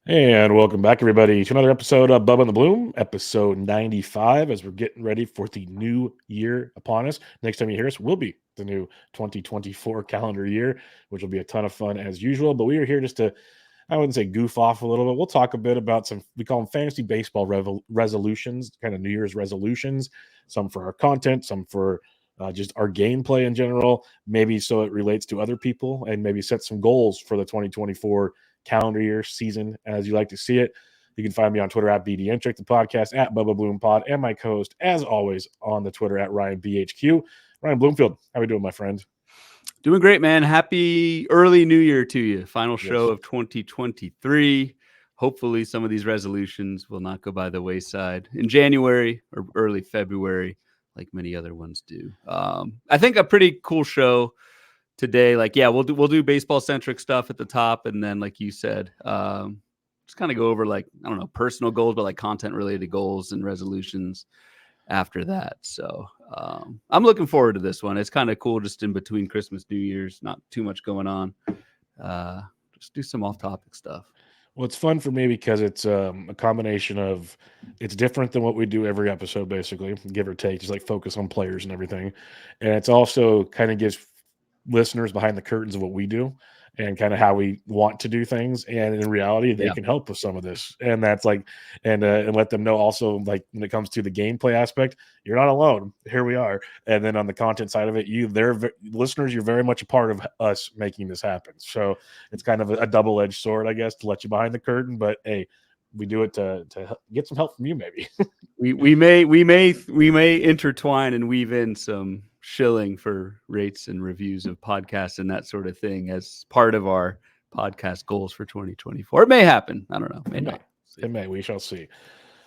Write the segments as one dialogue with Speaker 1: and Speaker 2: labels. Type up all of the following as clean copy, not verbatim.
Speaker 1: And welcome back, everybody, to another episode of Bubba and the Bloom, episode 95, as we're getting ready for the new year upon us. Next time you hear us will be the new 2024 calendar year, which will be a ton of fun as usual. But we are here just to, I wouldn't say goof off a little bit. We'll talk a bit about some, we call them fantasy baseball resolutions, kind of New Year's resolutions, some for our content, some for just our gameplay in general, maybe so it relates to other people and maybe set some goals for the 2024 calendar year season as you like to see it. You can find me on Twitter at BDNtrick, the podcast at Bubba Bloom Pod, and my co-host, as always, on the Twitter at RyanBHQ. Ryan Bloomfield, how are we doing, my friend?
Speaker 2: Doing great, man. Happy early new year to you. Final show
Speaker 1: Yes.
Speaker 2: of 2023. Hopefully some of these resolutions will not go by the wayside in January or early February like many other ones do. I think a pretty cool show today. Like, yeah, we'll do baseball centric stuff at the top, and then like you said, just kind of go over like, I don't know, personal goals, but like content related goals and resolutions after that. So I'm looking forward to this one. It's kind of cool just in between Christmas, New Year's, not too much going on. Just do some off topic stuff.
Speaker 1: Well, it's fun for me because it's a combination of it's different than what we do every episode, basically, give or take, just like focus on players and everything. And it's also kind of gives listeners behind the curtains of what we do and kind of how we want to do things. And in reality, they
Speaker 2: Yeah.
Speaker 1: can help with some of this. And that's like, and let them know also, like when it comes to the gameplay aspect, you're not alone. Here we are. And then on the content side of it, listeners, you're very much a part of us making this happen. So it's kind of a double-edged sword, I guess, to let you behind the curtain. But hey, we do it to get some help from you, maybe.
Speaker 2: We may intertwine and weave in some shilling for rates and reviews of podcasts and that sort of thing as part of our podcast goals for 2024. It may happen. I don't know. May not.
Speaker 1: It may. We shall see.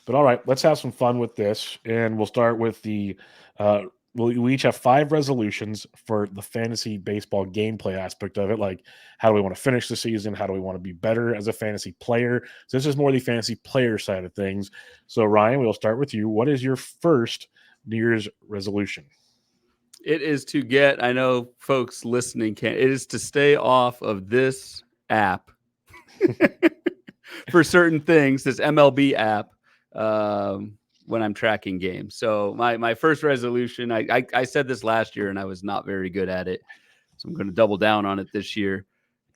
Speaker 1: But all right, let's have some fun with this, and we'll start with the. We each have 5 resolutions for the fantasy baseball gameplay aspect of it. Like, how do we want to finish the season? How do we want to be better as a fantasy player? So this is more the fantasy player side of things. So Ryan, we'll start with you. What is your first New Year's resolution?
Speaker 2: It is to get, I know folks listening can't, it is to stay off of this app for certain things, this MLB app, when I'm tracking games. So my first resolution, I said this last year and I was not very good at it. So I'm going to double down on it this year.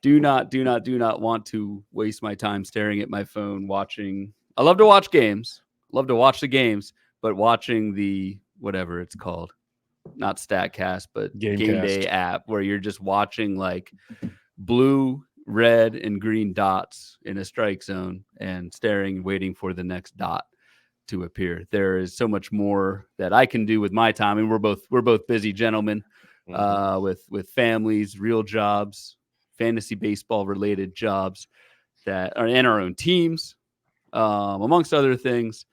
Speaker 2: Do not want to waste my time staring at my phone watching. I love to watch games, love to watch the games, but watching the whatever it's called, not StatCast, but Game Day app, where you're just watching like blue, red, and green dots in a strike zone and staring, waiting for the next dot to appear. There is so much more that I can do with my time, and we're both busy gentlemen with families, real jobs, fantasy baseball related jobs that are in our own teams, amongst other things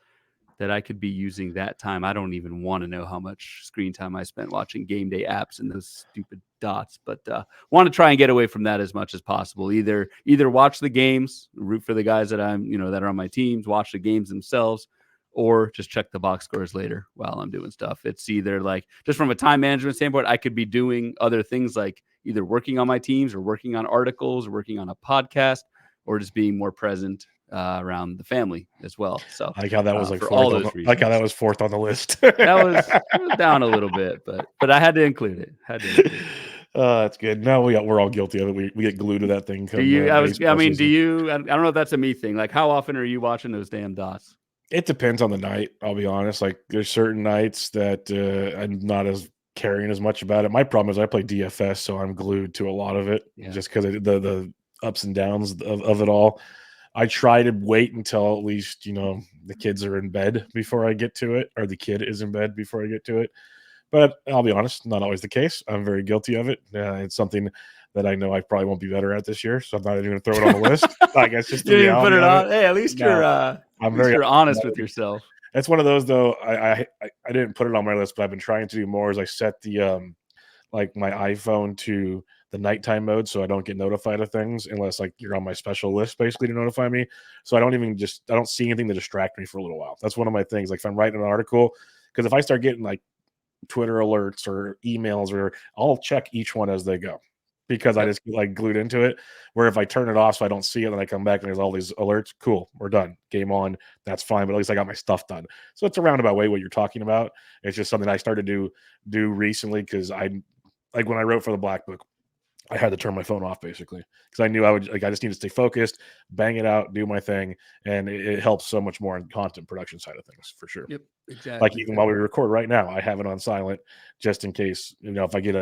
Speaker 2: that I could be using that time. I don't even want to know how much screen time I spent watching game day apps and those stupid dots, but want to try and get away from that as much as possible. Either watch the games, root for the guys that that are on my teams, watch the games themselves, or just check the box scores later while I'm doing stuff. It's either like, just from a time management standpoint, I could be doing other things like either working on my teams or working on articles or working on a podcast or just being more present around the family as well. So
Speaker 1: I like how that was like
Speaker 2: for
Speaker 1: fourth
Speaker 2: all
Speaker 1: on
Speaker 2: those
Speaker 1: the, like how
Speaker 2: reasons.
Speaker 1: that was fourth on the list.
Speaker 2: It was down a little bit, but I had to include it.
Speaker 1: That's good. No, we're all guilty of it. We get glued to that thing.
Speaker 2: Do
Speaker 1: Come
Speaker 2: you?
Speaker 1: baseball
Speaker 2: Do
Speaker 1: season.
Speaker 2: you? I don't know if that's a me thing. Like, how often are you watching those damn dots?
Speaker 1: It depends on the night. I'll be honest. Like, there's certain nights that I'm not as caring as much about it. My problem is I play DFS, so I'm glued to a lot of it just because the ups and downs of it all. I try to wait until at least the kids are in bed before I get to it, or the kid is in bed before I get to it. But I'll be honest, not always the case. I'm very guilty of it. It's something that I know I probably won't be better at this year, so I'm not even going to throw it on the list. I guess just the
Speaker 2: You didn't put
Speaker 1: reality
Speaker 2: it
Speaker 1: of
Speaker 2: on.
Speaker 1: it.
Speaker 2: Hey, at least you're honest with yourself.
Speaker 1: That's one of those though. I didn't put it on my list, but I've been trying to do more. Is I set the like my iPhone to the nighttime mode, so I don't get notified of things unless like you're on my special list, basically to notify me. So I don't see anything to distract me for a little while. That's one of my things. Like if I'm writing an article, because if I start getting like Twitter alerts or emails, or I'll check each one as they go. because I just get like glued into it. Where if I turn it off so I don't see it, and I come back and there's all these alerts, cool, we're done, game on, that's fine. But at least I got my stuff done. So it's a roundabout way what you're talking about. It's just something I started to do recently because I like when I wrote for the Black Book, I had to turn my phone off basically because I knew I would like I just need to stay focused, bang it out, do my thing, and it helps so much more on content production side of things for sure.
Speaker 2: Yep, exactly.
Speaker 1: Like even while we record right now, I have it on silent just in case, if I get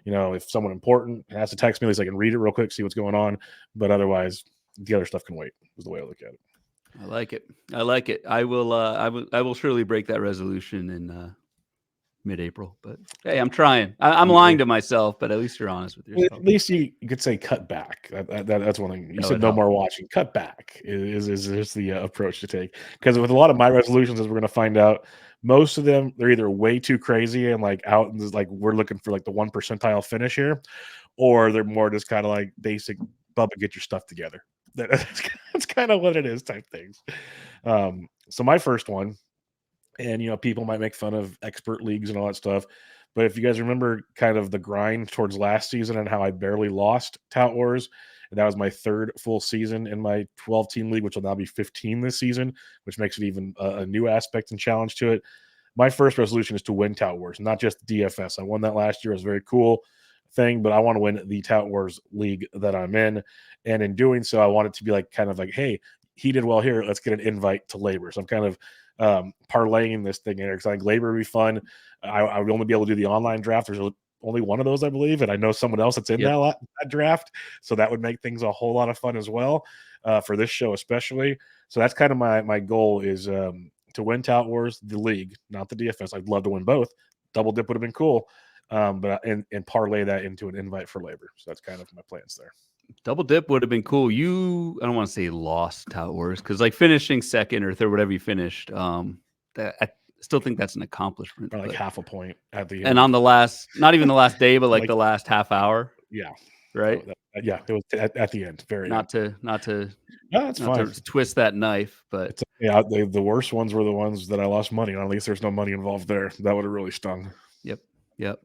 Speaker 1: if someone important has to text me, at least I can read it real quick, see what's going on. But otherwise, the other stuff can wait, is the way I look at it.
Speaker 2: I like it. I like it. I will surely break that resolution in mid-April, but hey, I'm trying. I'm lying to myself, but at least you're honest with yourself.
Speaker 1: At least you could say cut back. That's one thing. You said no more watching. Cut back is the approach to take. Because with a lot of my resolutions, as we're going to find out, most of them they're either way too crazy and like out and like we're looking for like the 1 percentile finish here, or they're more just kind of like basic Bubba, get your stuff together. That's kind of what it is type things. So my first one. And people might make fun of expert leagues and all that stuff, but if you guys remember kind of the grind towards last season and how I barely lost Tout Wars, and that was my third full season in my 12-team league, which will now be 15 this season, which makes it even a new aspect and challenge to it. My first resolution is to win Tout Wars, not just DFS. I won that last year. It was a very cool thing, but I want to win the Tout Wars league that I'm in. And in doing so, I want it to be like kind of like, hey, he did well here. Let's get an invite to labor. So I'm kind of parlaying this thing in because I think labor would be fun. I would only be able to do the online draft. There's only one of those, I believe, and I know someone else that's in that draft, so that would make things a whole lot of fun as well for this show especially. So that's kind of my goal is to win Tout Wars, the league, not the DFS. I'd love to win both. Double dip would have been cool, but and parlay that into an invite for labor. So that's kind of my plans there.
Speaker 2: Double dip would have been cool. I don't want to say lost Tout Wars because like finishing second or third, whatever you finished, I still think that's an accomplishment.
Speaker 1: Or like half a point at the end.
Speaker 2: And on the last, not even the last day, but like the last half hour.
Speaker 1: Yeah.
Speaker 2: Right.
Speaker 1: Yeah. It was at the end. Very
Speaker 2: not to
Speaker 1: that's fine.
Speaker 2: To twist that knife, but
Speaker 1: the worst ones were the ones that I lost money on. At least there's no money involved there. That would have really stung.
Speaker 2: Yep.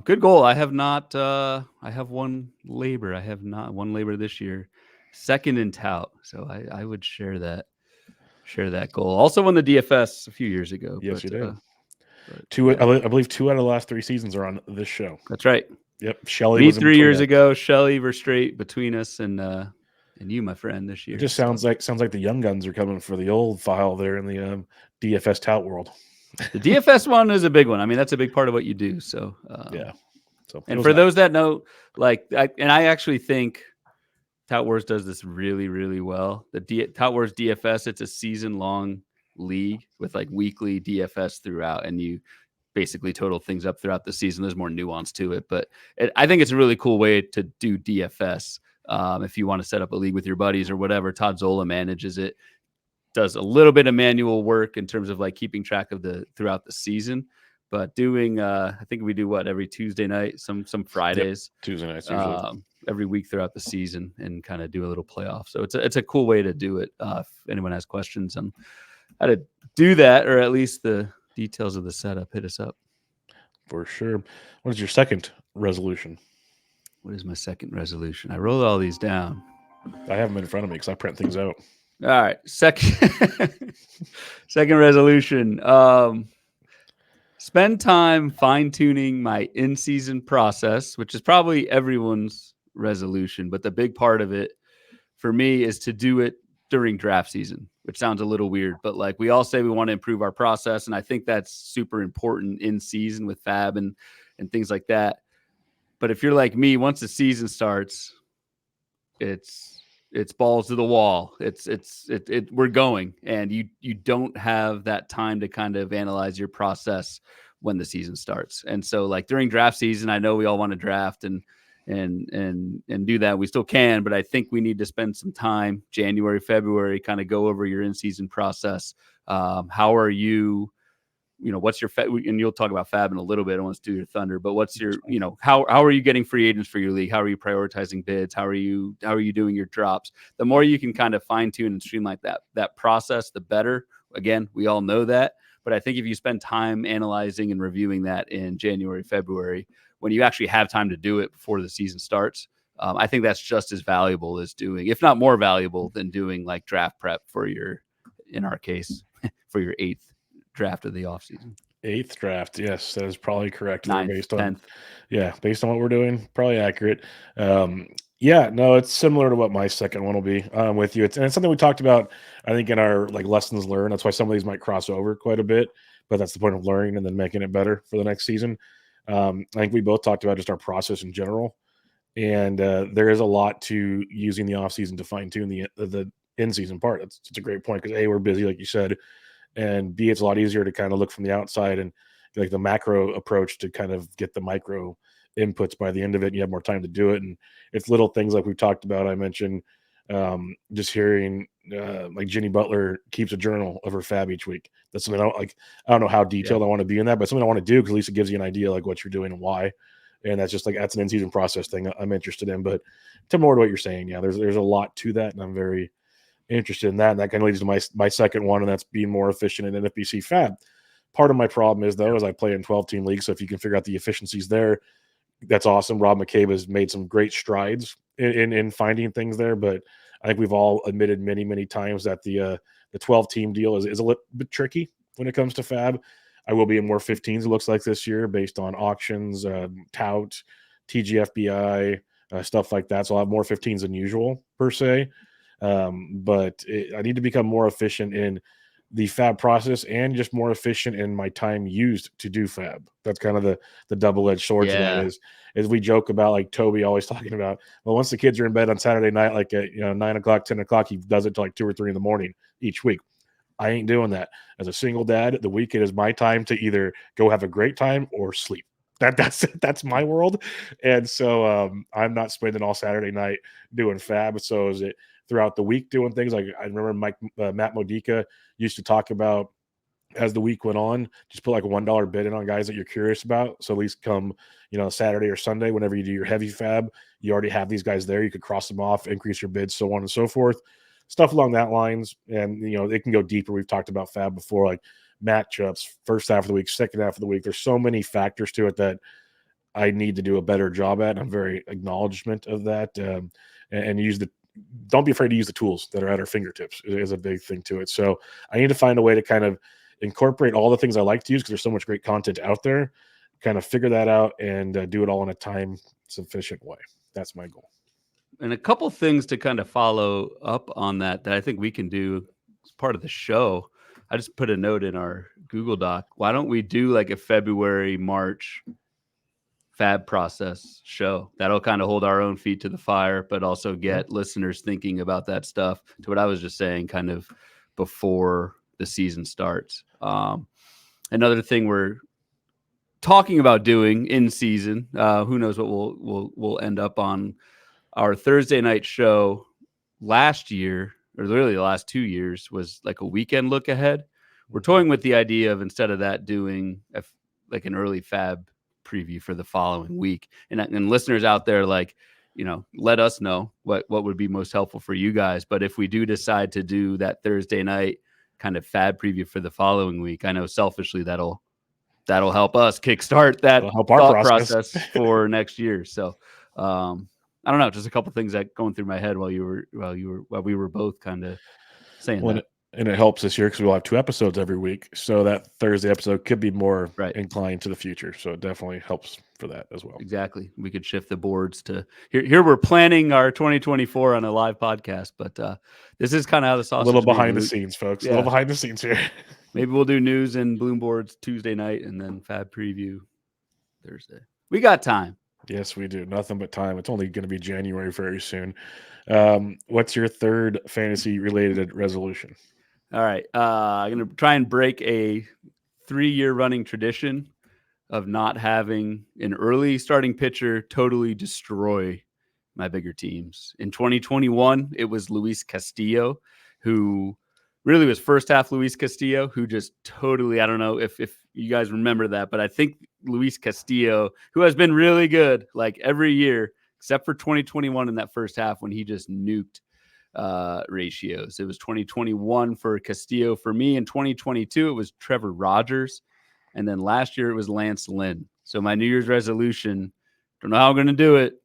Speaker 2: Good goal. I have not. I have won labor. I have not won labor this year. Second in tout. So I would share that goal. Also won the DFS a few years ago.
Speaker 1: Yes, you did. I believe 2 out of the last 3 seasons are on this show.
Speaker 2: That's right.
Speaker 1: Yep. Shelly
Speaker 2: was 3 years ago. Shelly were straight between us and you, my friend, this year.
Speaker 1: It just sounds like the young guns are coming for the old file there in the DFS tout world.
Speaker 2: The DFS one is a big one. I mean, that's a big part of what you do. So
Speaker 1: yeah. So
Speaker 2: and for those that know, like, I actually think Tout Wars does this really, really well. The Tout Wars DFS, it's a season-long league with like weekly DFS throughout, and you basically total things up throughout the season. There's more nuance to it, but I think it's a really cool way to do DFS. If you want to set up a league with your buddies or whatever, Todd Zola manages it. Does a little bit of manual work in terms of like keeping track of throughout the season, but doing I think we do every Tuesday night, some Fridays,
Speaker 1: Tuesday nights usually.
Speaker 2: Every week throughout the season, and kind of do a little playoff. So it's a cool way to do it. If anyone has questions on how to do that, or at least the details of the setup, hit us up.
Speaker 1: For sure. What is your second resolution?
Speaker 2: What is my second resolution? I wrote all these down.
Speaker 1: I have them in front of me because I print things out.
Speaker 2: All right. Second resolution. Spend time fine-tuning my in-season process, which is probably everyone's resolution. But the big part of it for me is to do it during draft season, which sounds a little weird. But like we all say we want to improve our process. And I think that's super important in season with Fab and things like that. But if you're like me, once the season starts, it's balls to the wall. We're going, and you don't have that time to kind of analyze your process when the season starts. And so like during draft season, I know we all want to draft and do that. We still can, but I think we need to spend some time, January, February, kind of go over your in-season process. How are you? What's your and you'll talk about Fab in a little bit. I don't want to do your thunder, but what's your, how are you getting free agents for your league? How are you prioritizing bids? How are you doing your drops? The more you can kind of fine tune and streamline that process, the better. Again, we all know that, but I think if you spend time analyzing and reviewing that in January, February, when you actually have time to do it before the season starts, I think that's just as valuable as doing, if not more valuable than doing like draft prep for your, in our case, for your 8th draft of the offseason.
Speaker 1: 8th draft. Yes, that is probably correct there
Speaker 2: 9th,
Speaker 1: based on
Speaker 2: 10th.
Speaker 1: Based on what we're doing, probably accurate. Yeah, no, it's similar to what my second one will be. I'm with you. It's something we talked about, I think, in our like lessons learned. That's why some of these might cross over quite a bit, but that's the point of learning and then making it better for the next season. I think we both talked about just our process in general. And there is a lot to using the off season to fine tune the in season part. It's a great point because A, we're busy, like you said, and B, it's a lot easier to kind of look from the outside and like the macro approach to kind of get the micro inputs by the end of it. And you have more time to do it, and it's little things like we've talked about. I mentioned just hearing like Jenny Butler keeps a journal of her fab each week. That's something I don't know how detailed I want to be in that, but something I want to do because at least it gives you an idea like what you're doing and why. And that's just like that's an in-season process thing I'm interested in. But to more to what you're saying, yeah, there's a lot to that, and I'm very interested in that. And that kind of leads to my second one, and that's being more efficient in NFBC fab. Part of my problem is though, is I play in 12-team leagues, so if you can figure out the efficiencies there, that's awesome. Rob McCabe has made some great strides in finding things there, but I think we've all admitted many times that the 12-team deal is a little bit tricky when it comes to fab. I will be in more 15s, it looks like, this year based on auctions, tout, TGFBI, stuff like that. So I'll have more 15s than usual, per se. But I need to become more efficient in the fab process and just more efficient in my time used to do fab. That's kind of the double-edged sword to that is we joke about, like Toby always talking about, well, once the kids are in bed on Saturday night, like at 9 o'clock, 10 o'clock, he does it till like 2 or 3 in the morning each week. I ain't doing that. As a single dad, the weekend is my time to either go have a great time or sleep. That's my world. And so I'm not spending all Saturday night doing fab. So is it throughout the week doing things like I remember Matt Modica used to talk about as the week went on, just put like a $1 bid in on guys that you're curious about. So at least come, Saturday or Sunday, whenever you do your heavy fab, you already have these guys there. You could cross them off, increase your bids, so on and so forth. Stuff along that lines. And, it can go deeper. We've talked about fab before, like matchups, first half of the week, second half of the week. There's so many factors to it that I need to do a better job at. I'm very acknowledgement of that. And don't be afraid to use the tools that are at our fingertips is a big thing to it. So I need to find a way to kind of incorporate all the things I like to use because there's so much great content out there, kind of figure that out and do it all in a time sufficient way. That's my goal.
Speaker 2: And a couple things to kind of follow up on that I think we can do as part of the show. I just put a note in our Google Doc. Why don't we do like a February, March fab process show? That'll kind of hold our own feet to the fire, but also get listeners thinking about that stuff, to what I was just saying, kind of before the season starts. Another thing we're talking about doing in season, who knows what we'll end up on. Our Thursday night show last year, or really the last 2 years, was like a weekend look ahead. We're toying with the idea of, instead of that, doing like an early fab preview for the following week. And listeners out there, like, let us know what would be most helpful for you guys. But if we do decide to do that Thursday night kind of fab preview for the following week, I know selfishly that'll help us kickstart that thought process for next year. So I don't know, just a couple things that going through my head while we were both kind of saying that.
Speaker 1: And it helps this year because we'll have 2 episodes every week. So that Thursday episode could be more inclined to the future. So it definitely helps for that as well.
Speaker 2: Exactly. We could shift the boards to here. We're planning our 2024 on a live podcast, but this is kind of how the sausage.
Speaker 1: A little behind the scenes, folks. Yeah. A little behind the scenes here.
Speaker 2: Maybe we'll do news and Bloom boards Tuesday night and then fab preview Thursday. We got time.
Speaker 1: Yes, we do. Nothing but time. It's only going to be January very soon. What's your third fantasy related resolution?
Speaker 2: All right. I'm going to try and break a 3-year running tradition of not having an early starting pitcher totally destroy my bigger teams. In 2021, it was Luis Castillo, who really was first half Luis Castillo, who just totally, I don't know if you guys remember that, but I think Luis Castillo, who has been really good like every year, except for 2021 in that first half when he just nuked ratios. It was 2021 for Castillo for me. In 2022, it was Trevor Rogers. And then last year it was Lance Lynn. So my New Year's resolution, don't know how I'm going to do it,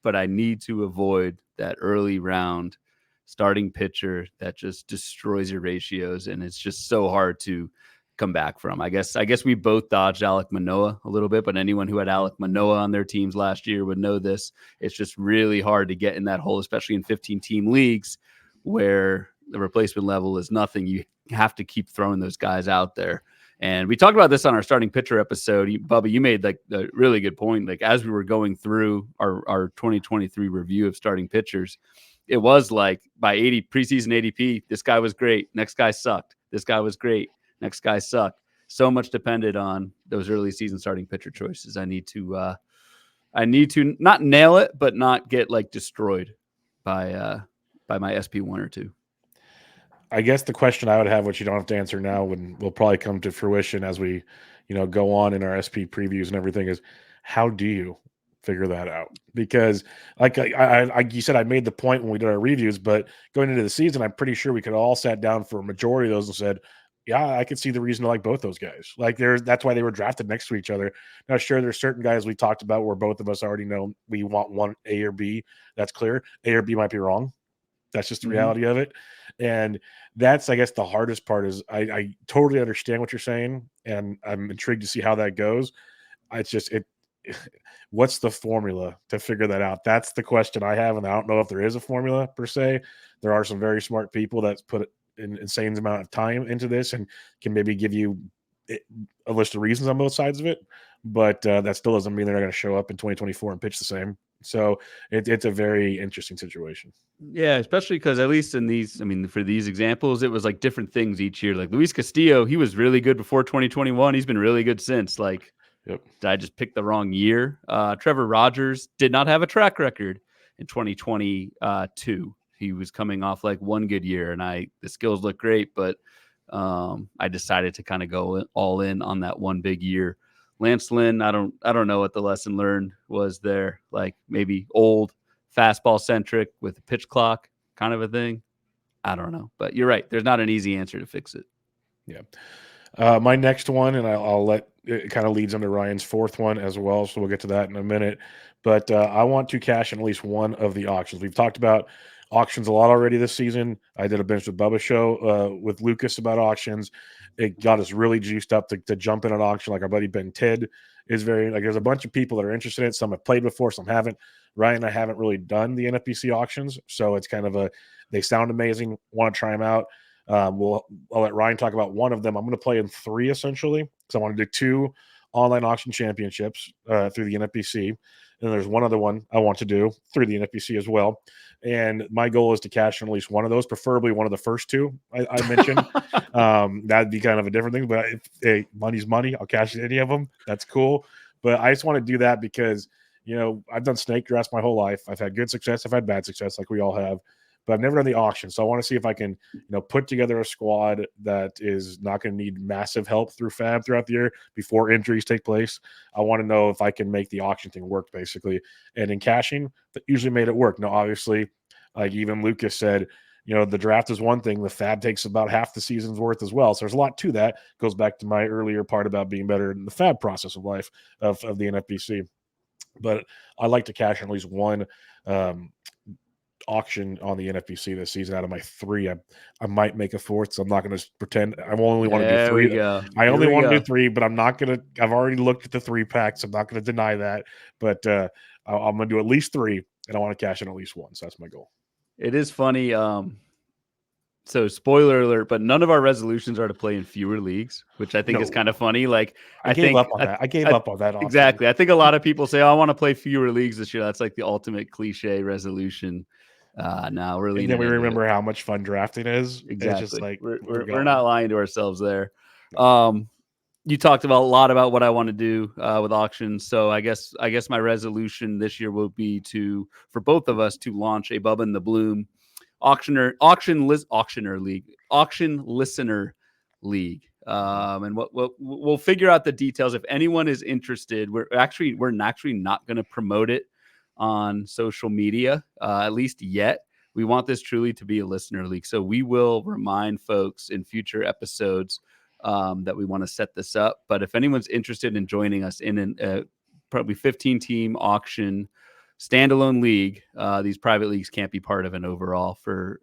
Speaker 2: but I need to avoid that early round starting pitcher that just destroys your ratios, and it's just so hard to come back from. I guess we both dodged Alek Manoah a little bit, but anyone who had Alek Manoah on their teams last year would know this. It's just really hard to get in that hole, especially in 15-team leagues where the replacement level is nothing. You have to keep throwing those guys out there. And we talked about this on our starting pitcher episode. Bubba, you made like a really good point. Like as we were going through our 2023 review of starting pitchers, it was like by preseason ADP, this guy was great. Next guy sucked. This guy was great. Next guy sucked. So much depended on those early season starting pitcher choices. I need to not nail it, but not get like destroyed by my SP1 or 2.
Speaker 1: I guess the question I would have, which you don't have to answer now, will probably come to fruition as we, go on in our SP previews and everything, is how do you figure that out? Because like you said, I made the point when we did our reviews, but going into the season, I'm pretty sure we could all sat down for a majority of those and said, yeah, I could see the reason to like both those guys. Like that's why they were drafted next to each other. Now, sure, there's certain guys we talked about where both of us already know we want one A or B. That's clear. A or B might be wrong. That's just the reality of it. And that's, I guess, the hardest part is I totally understand what you're saying, and I'm intrigued to see how that goes. It's just what's the formula to figure that out? That's the question I have, and I don't know if there is a formula per se. There are some very smart people that put an insane amount of time into this and can maybe give you a list of reasons on both sides of it, but that still doesn't mean they're not going to show up in 2024 and pitch the same. So it's a very interesting situation.
Speaker 2: Yeah, especially because at least in these, I mean, for these examples, it was like different things each year. Like Luis Castillo, he was really good before 2021. He's been really good since. Like,
Speaker 1: yep.
Speaker 2: Did I just pick the wrong year? Trevor Rogers did not have a track record in 2022. He was coming off like one good year, and the skills look great, but I decided to kind of go all in on that one big year. Lance Lynn, I don't know what the lesson learned was there. Like maybe old, fastball centric with a pitch clock kind of a thing. I don't know, but you're right. There's not an easy answer to fix it.
Speaker 1: Yeah. My next one, and I'll let it kind of leads into Ryan's fourth one as well. So we'll get to that in a minute. But I want to cash in at least one of the auctions. We've talked about auctions a lot already this season. I did a Bench with Bubba show with Lucas about auctions. It got us really juiced up to jump in an auction. Like our buddy Ben Ted is there's a bunch of people that are interested in it. Some have played before, some haven't. Ryan and I haven't really done the NFBC auctions. So it's kind of they sound amazing. Want to try them out. I'll let Ryan talk about one of them. I'm going to play in 3 essentially, because I want to do 2 online auction championships through the NFBC. And there's one other one I want to do through the NFBC as well. And my goal is to cash in at least one of those, preferably one of the first 2 I mentioned. That'd be kind of a different thing, but if money's money, I'll cash in any of them. That's cool. But I just want to do that because, I've done snake drafts my whole life. I've had good success. I've had bad success, like we all have. But I've never done the auction. So I want to see if I can, put together a squad that is not going to need massive help through FAB throughout the year before injuries take place. I want to know if I can make the auction thing work, basically. And in cashing, that usually made it work. Now, obviously, like even Lucas said, the draft is one thing. The FAB takes about half the season's worth as well. So there's a lot to that. Goes back to my earlier part about being better in the FAB process of life of the NFBC. But I like to cash in at least one auction on the NFBC this season out of my 3. I might make a 4th, so I'm not going to pretend. I only want to do 3. I only want to do 3, but I'm not going to. I've already looked at the 3 packs. I'm not going to deny that, but I'm going to do at least 3, and I want to cash in at least 1. So that's my goal.
Speaker 2: It is funny. So spoiler alert, but none of our resolutions are to play in fewer leagues, which I think is kind of funny. Like
Speaker 1: I gave up on that. I gave up on that. Often.
Speaker 2: Exactly. I think a lot of people say, "Oh, I want to play fewer leagues this year." That's like the ultimate cliche resolution. No, we're leaning.
Speaker 1: And then we remember how much fun drafting is.
Speaker 2: Exactly.
Speaker 1: It's just like
Speaker 2: we're not lying to ourselves there. You talked about a lot about what I want to do with auctions. So I guess my resolution this year will be for both of us to launch a Bubba in the Bloom auction listener league. And we'll figure out the details. If anyone is interested, we're actually not going to promote it on social media, at least yet. We want this truly to be a listener league. So we will remind folks in future episodes that we want to set this up. But if anyone's interested in joining us in an probably 15-team auction standalone league, these private leagues can't be part of an overall for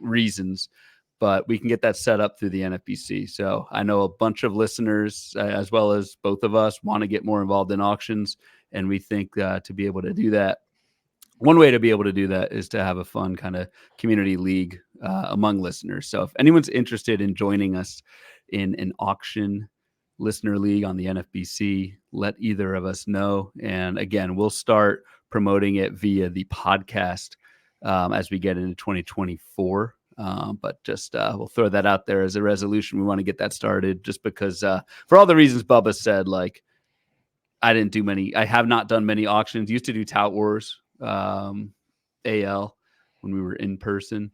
Speaker 2: reasons, but we can get that set up through the NFBC. So I know a bunch of listeners, as well as both of us, want to get more involved in auctions, and we think to be able to do that, one way to be able to do that is to have a fun kind of community league among listeners. So if anyone's interested in joining us in an auction listener league on the NFBC, let either of us know. And again, we'll start promoting it via the podcast as we get into 2024. But just we'll throw that out there as a resolution. We want to get that started just because for all the reasons Bubba said, like I have not done many auctions. Used to do Tout Wars AL when we were in person,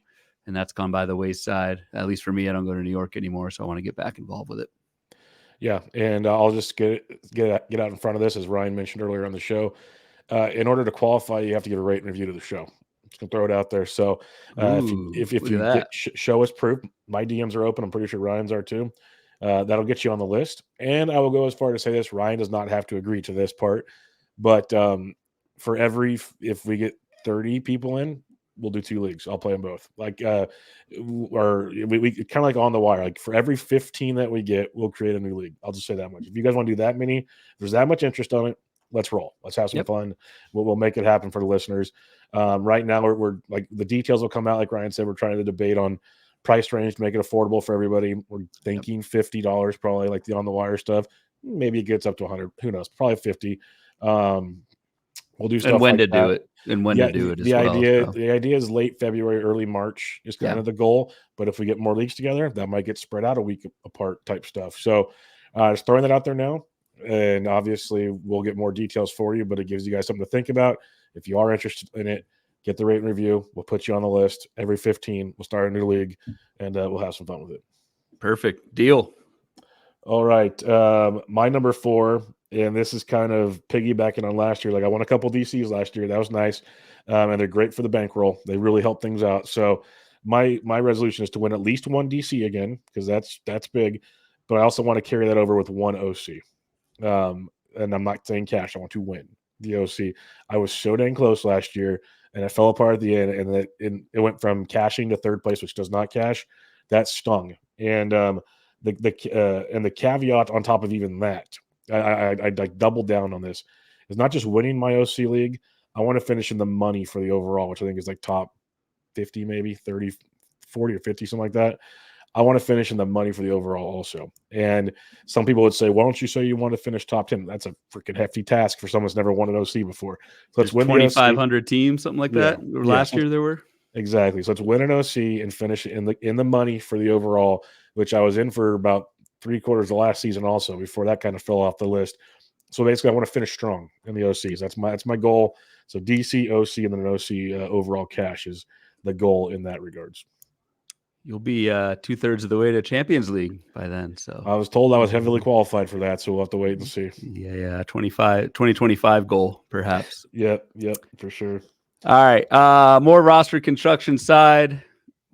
Speaker 2: and that's gone by the wayside. At least for me, I don't go to New York anymore, so I want to get back involved with it.
Speaker 1: Yeah, and I'll just get out in front of this, as Ryan mentioned earlier on the show. In order to qualify, you have to give a rate and review to the show. I'm just gonna throw it out there. So if you get show us proof, my DMs are open. I'm pretty sure Ryan's are too. That'll get you on the list. And I will go as far to say this: Ryan does not have to agree to this part, but for if we get 30 people in, we'll do 2 leagues. I'll play them both. Like or we kind of like on the wire. Like for every 15 that we get, we'll create a new league. I'll just say that much. If you guys want to do that many, if there's that much interest on it, let's roll. Let's have some fun. We'll make it happen for the listeners. Right now we're like the details will come out. Like Ryan said, we're trying to debate on price range to make it affordable for everybody. We're thinking $50 probably, like the on the wire stuff. Maybe it gets up to 100. Who knows? Probably 50. We'll do stuff
Speaker 2: and when
Speaker 1: like
Speaker 2: to
Speaker 1: that.
Speaker 2: Do it and when to do it.
Speaker 1: The idea is late February, early March is kind of the goal. But if we get more leagues together, that might get spread out a week apart type stuff. So just throwing that out there now. And obviously we'll get more details for you, but it gives you guys something to think about. If you are interested in it, get the rate and review. We'll put you on the list. Every 15, we'll start a new league, and we'll have some fun with it.
Speaker 2: Perfect. Deal.
Speaker 1: All right. My number 4, and this is kind of piggybacking on last year. Like I won a couple DCs last year. That was nice. And they're great for the bankroll. They really help things out. So my resolution is to win at least 1 DC again, because that's big. But I also want to carry that over with 1 OC. And I'm not saying cash. I want to win the OC. I was so dang close last year, and it fell apart at the end. And it went from cashing to 3rd place, which does not cash. That stung. And the caveat on top of even that, I doubled down on this. It's not just winning my OC league. I want to finish in the money for the overall, which I think is like top 50, maybe 30, 40 or 50, something like that. I want to finish in the money for the overall also. And some people would say, why don't you say you want to finish top 10? That's a freaking hefty task for someone who's never won an OC before. So let's win
Speaker 2: 2,500 teams, something like that. Last year there were.
Speaker 1: Exactly. So let's win an OC and finish in the money for the overall, which I was in for about 3/4 of the last season also, before that kind of fell off the list. So basically I want to finish strong in the OCs. That's my goal. So DC, OC, and then an OC overall cash is the goal in that regards.
Speaker 2: You'll be 2/3 of the way to Champions League by then. So
Speaker 1: I was told I was heavily qualified for that, so we'll have to wait and see.
Speaker 2: Yeah, 2025 goal, perhaps.
Speaker 1: Yep, for sure.
Speaker 2: All right, more roster construction side.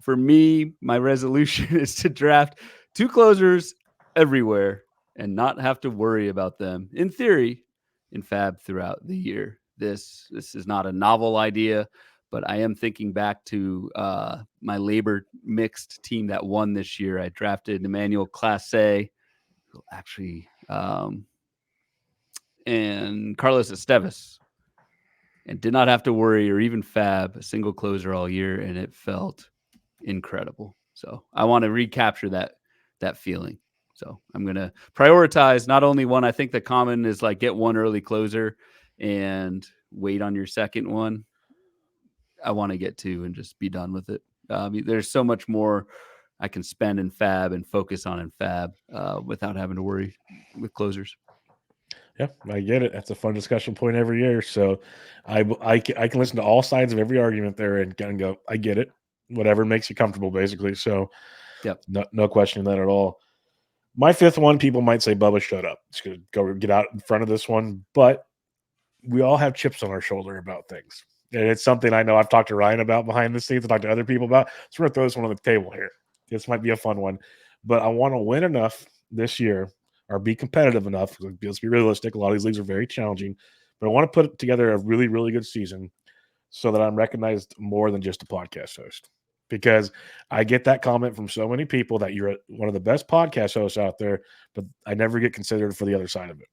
Speaker 2: For me, my resolution is to draft 2 closers everywhere and not have to worry about them, in theory, in Fab throughout the year. This is not a novel idea, but I am thinking back to my labor mixed team that won this year. I drafted Emmanuel Classe, actually, and Carlos Esteves, and did not have to worry or even fab a single closer all year, and it felt incredible. So I want to recapture that feeling. So I'm going to prioritize not only one. I think the common is like get 1 early closer and wait on your second one. I want to get 2 and just be done with it. There's so much more I can spend in fab and focus on in fab without having to worry with closers.
Speaker 1: Yeah, I get it. That's a fun discussion point every year. So I can listen to all sides of every argument there and go, I get it. Whatever makes you comfortable, basically. So
Speaker 2: yep,
Speaker 1: no question that at all. My 5th one, people might say, Bubba, shut up. It's going to go get out in front of this one. But we all have chips on our shoulder about things. And it's something I know I've talked to Ryan about behind the scenes. I've talked to other people about. So we're going to throw this one on the table here. This might be a fun one. but I want to win enough this year or be competitive enough. Let's be realistic. A lot of these leagues are very challenging, but I want to put together a really, really good season so that I'm recognized more than just a podcast host. Because I get that comment from so many people that you're one of the best podcast hosts out there, but I never get considered for the other side of it.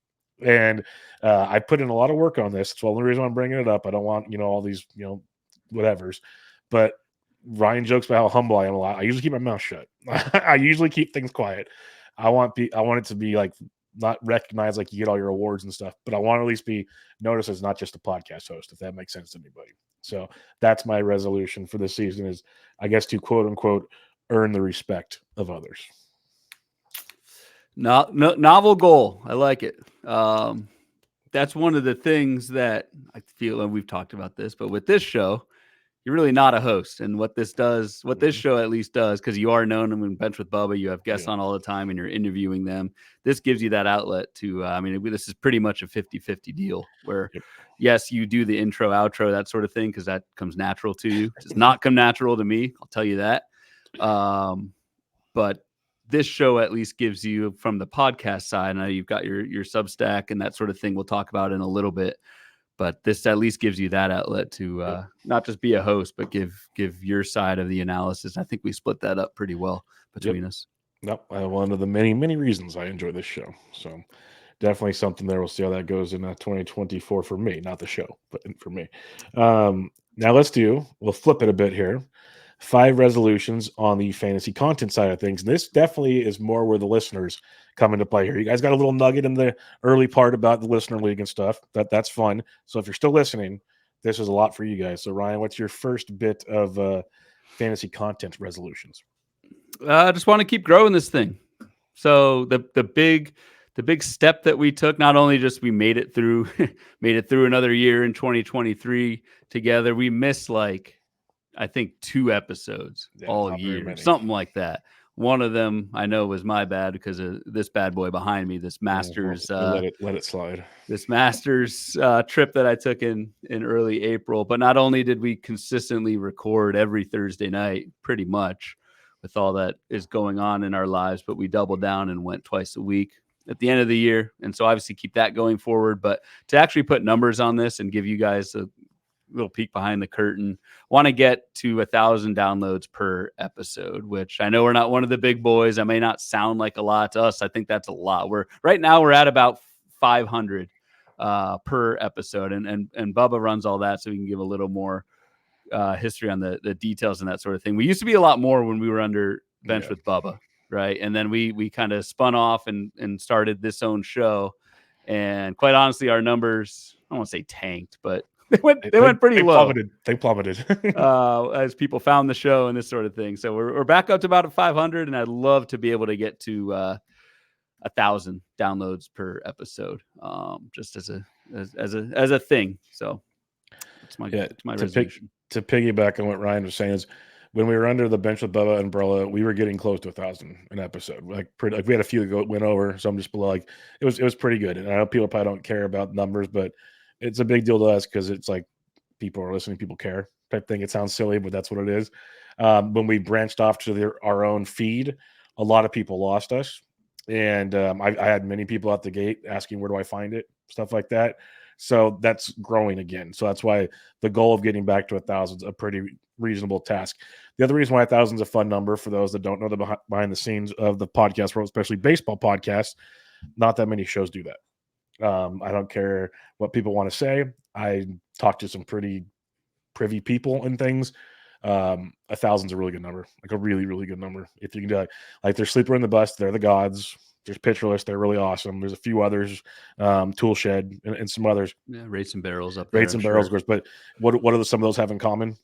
Speaker 1: And I put in a lot of work on this. It's the only reason I'm bringing it up. I don't want, all these, whatevers. But Ryan jokes about how humble I am a lot. I usually keep my mouth shut. I usually keep things quiet. I want it to be like not recognized like you get all your awards and stuff, but I want to at least be noticed as not just a podcast host, if that makes sense to anybody. So that's my resolution for this season is, I guess, to quote unquote earn the respect of others.
Speaker 2: Novel goal. I like it. That's one of the things that I feel, and we've talked about this, but with this show, you're really not a host. And what this show at least does, because you are known in Bench with Bubba, you have guests on all the time and you're interviewing them. This gives you that outlet to, this is pretty much a 50-50 deal where, yes, you do the intro, outro, that sort of thing, because that comes natural to you. It does not come natural to me. I'll tell you that. But this show at least gives you, from the podcast side, I know you've got your Substack and that sort of thing we'll talk about in a little bit. But this at least gives you that outlet to not just be a host, but give your side of the analysis. I think we split that up pretty well between us.
Speaker 1: Nope. One of the many, many reasons I enjoy this show. So definitely something there. We'll see how that goes in 2024 for me, not the show, but for me. Now we'll flip it a bit here. 5 resolutions on the fantasy content side of things. And this definitely is more where the listeners come into play here. You guys got a little nugget in the early part about the listener league and stuff. That's fun. So if you're still listening, this is a lot for you guys. So Ryan, what's your first bit of fantasy content resolutions?
Speaker 2: I just want to keep growing this thing. So the big step that we took, not only just we made it through another year in 2023 together. We missed I think 2 episodes all year, something like that. One of them I know was my bad because of this bad boy behind me, this Masters.
Speaker 1: Let it slide.
Speaker 2: This Masters trip that I took in early April. But not only did we consistently record every Thursday night, pretty much, with all that is going on in our lives, but we doubled down and went twice a week at the end of the year. And so obviously keep that going forward. But to actually put numbers on this and give you guys a little peek behind the curtain, want to get to 1,000 downloads per episode, which I know we're not one of the big boys. That may not sound like a lot to us. I think that's a lot. Right now we're at about 500 per episode, and Bubba runs all that, so we can give a little more history on the details and that sort of thing. We used to be a lot more when we were under Bench with Bubba, right? And then we kind of spun off and started this own show, and quite honestly, our numbers, I don't want to say tanked, but they went pretty low.
Speaker 1: They plummeted
Speaker 2: as people found the show and this sort of thing. So we're back up to about 500, and I'd love to be able to get to 1,000 downloads per episode, just as a thing. So it's my resolution.
Speaker 1: To piggyback on what Ryan was saying is, when we were under the Bench with Bubba umbrella, we were getting close to 1,000 an episode. We had a few that went over, so I'm just below. It was pretty good. And I know people probably don't care about numbers, but it's a big deal to us because it's like people are listening, people care type thing. It sounds silly, but that's what it is. When we branched off to our own feed, a lot of people lost us. And I had many people out the gate asking, where do I find it? Stuff like that. So that's growing again. So that's why the goal of getting back to 1,000 is a pretty reasonable task. The other reason why 1,000 is a fun number for those that don't know the behind the scenes of the podcast world, especially baseball podcasts, not that many shows do that. I don't care what people want to say. I talk to some pretty privy people and things. 1,000 is a really good number, like a really, really good number. If you can do it, like there's Sleeper in the Bust, they're the gods. There's Pitcherless, they're really awesome. There's a few others, Tool Shed, and some others.
Speaker 2: Yeah, Rates and Barrels up there.
Speaker 1: Rates and Barrels, of course. But what do some of those have in common?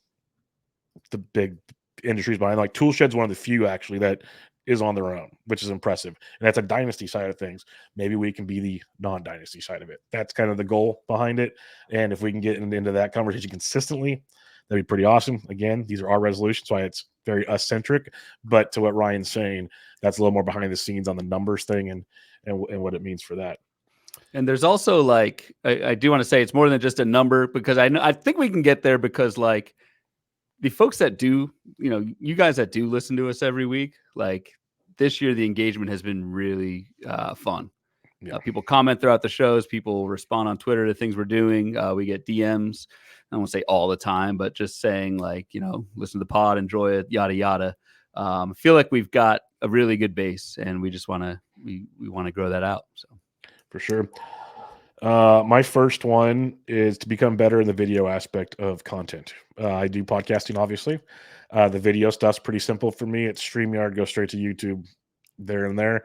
Speaker 1: The big industries behind, like Tool Shed's one of the few actually that is on their own, which is impressive. And that's a dynasty side of things. Maybe we can be the non-dynasty side of it. That's kind of the goal behind it. And if we can get into that conversation consistently, that'd be pretty awesome. Again, these are our resolutions, why it's very us-centric. But to what Ryan's saying, that's a little more behind the scenes on the numbers thing and what it means for that.
Speaker 2: And there's also I do want to say it's more than just a number, because I think we can get there, because the folks that do, you guys that do listen to us every week, this year the engagement has been really fun.
Speaker 1: Yeah.
Speaker 2: People comment throughout the shows. People respond on Twitter to things we're doing. We get DMs. I won't say all the time, but just saying like, listen to the pod, enjoy it, yada, yada. I feel like we've got a really good base and we just want to, we want to grow that out. So
Speaker 1: For sure. My first one is to become better in the video aspect of content. I do podcasting, obviously. The video stuff's pretty simple for me. It's StreamYard, go straight to YouTube, there and there.